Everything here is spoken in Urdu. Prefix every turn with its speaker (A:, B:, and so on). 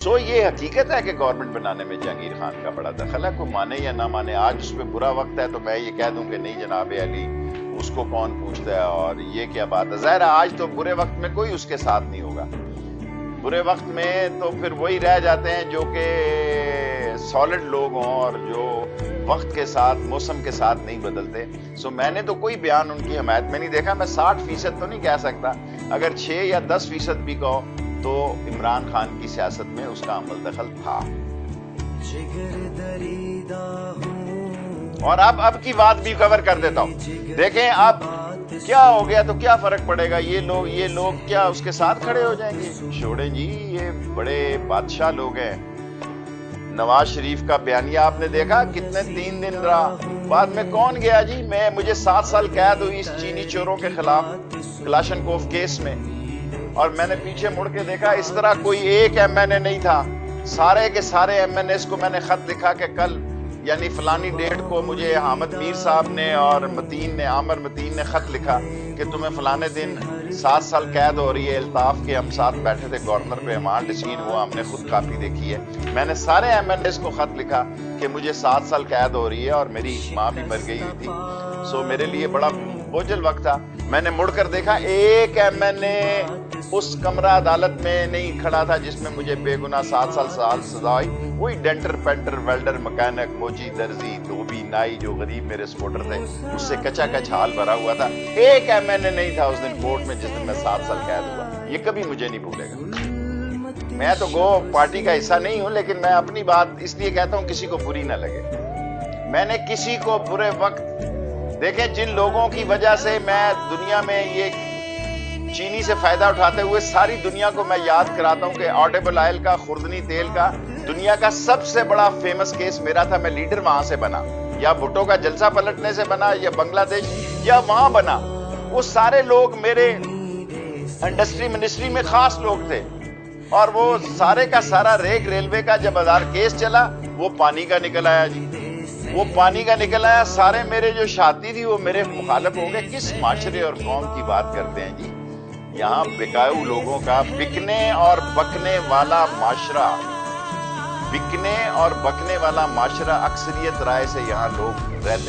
A: سو یہ حقیقت ہے کہ گورنمنٹ بنانے میں جہانگیر خان کا بڑا دخل ہے، کوئی مانے یا نہ مانے۔ آج اس پہ برا وقت ہے تو میں یہ کہہ دوں کہ نہیں جناب علی، اس کو کون پوچھتا ہے اور یہ کیا بات ہے۔ ظاہر ہے آج تو برے وقت میں کوئی اس کے ساتھ نہیں ہوگا، برے وقت میں تو پھر وہی رہ جاتے ہیں جو کہ سالڈ لوگ ہوں اور جو وقت کے ساتھ موسم کے ساتھ نہیں بدلتے۔ سو میں نے تو کوئی بیان ان کی حمایت میں نہیں دیکھا۔ میں 60% تو نہیں کہہ سکتا، اگر 6 یا 10% بھی کہو تو عمران خان کی سیاست میں اس کا عمل دخل تھا۔ اور اب کی بات بھی کور کر دیتا ہوں۔ دیکھیں اب کیا ہو گیا تو کیا فرق پڑے گا، یہ لوگ کیا اس کے ساتھ کھڑے ہو جائیں گے؟ چھوڑیں جی، یہ بڑے بادشاہ لوگ ہیں۔ نواز شریف کا بیانیہ آپ نے دیکھا کتنے 3 دن رہا، بعد میں کون گیا جی؟ مجھے 7 سال قید ہوئی اس چینی چوروں کے خلاف کلاشنکوف کیس میں، اور میں نے پیچھے مڑ کے دیکھا اس طرح کوئی ایک ایم این اے نہیں تھا، سارے کے سارے ایم این ایز کو میں نے خط لکھا کہ کل یعنی فلانی ڈیٹ کو مجھے حامد میر صاحب نے اور عامر متین نے خط لکھا کہ تمہیں فلانے دن 7 سال قید ہو رہی ہے۔ الطاف کے ہم ساتھ بیٹھے تھے گورنر پہ، وہاں ڈسین ہوا، ہم نے خود کاپی دیکھی ہے۔ میں نے سارے ایم این ایز کو خط لکھا کہ مجھے 7 سال قید ہو رہی ہے اور میری ماں بھی مر گئی ہوئی تھی۔ سو میرے لیے بڑا بوجھل وقت تھا۔ میں نے مڑ کر دیکھا ایک ایم این اے اس کمرہ عدالت میں نہیں کھڑا تھا جس میں مجھے بے گناہ 7 سال سزا ہوئی۔ وہی ڈینٹر پینٹر ویلڈر مکینک موچی درزی دھوبی نائی جو غریب میرے سپورٹر تھے، اس سے کچا کچ حال بھرا ہوا تھا۔ ایک ایم این اے نہیں تھا اس دن کورٹ میں جس دن میں 7 سال قید ہوا۔ یہ کبھی مجھے نہیں بھولے گا۔ میں تو گو پارٹی کا حصہ نہیں ہوں، لیکن میں اپنی بات اس لیے کہتا ہوں کسی کو بری نہ لگے۔ میں نے کسی کو برے وقت دیکھیں، جن لوگوں کی وجہ سے میں دنیا میں یہ چینی سے فائدہ اٹھاتے ہوئے ساری دنیا کو میں یاد کراتا ہوں کہ آڈیبل آئل کا، خوردنی تیل کا دنیا کا سب سے بڑا فیمس کیس میرا تھا۔ میں لیڈر وہاں سے بنا، یا بھٹو کا جلسہ پلٹنے سے بنا، یا بنگلہ دیش، یا وہاں بنا۔ وہ سارے لوگ میرے انڈسٹری منسٹری میں خاص لوگ تھے، اور وہ سارے کا سارا ریلوے کا جب ہزار کیس چلا وہ پانی کا نکل آیا جی، وہ پانی کا نکل آیا۔ سارے میرے جو شاتی تھی وہ میرے مخالف ہو گئے۔ کس معاشرے اور قوم کی بات کرتے ہیں جی؟ یہاں بکاؤ لوگوں کا بکنے اور بکنے والا معاشرہ، بکنے اور بکنے والا معاشرہ، اکثریت رائے سے یہاں لوگ رہتے ہیں۔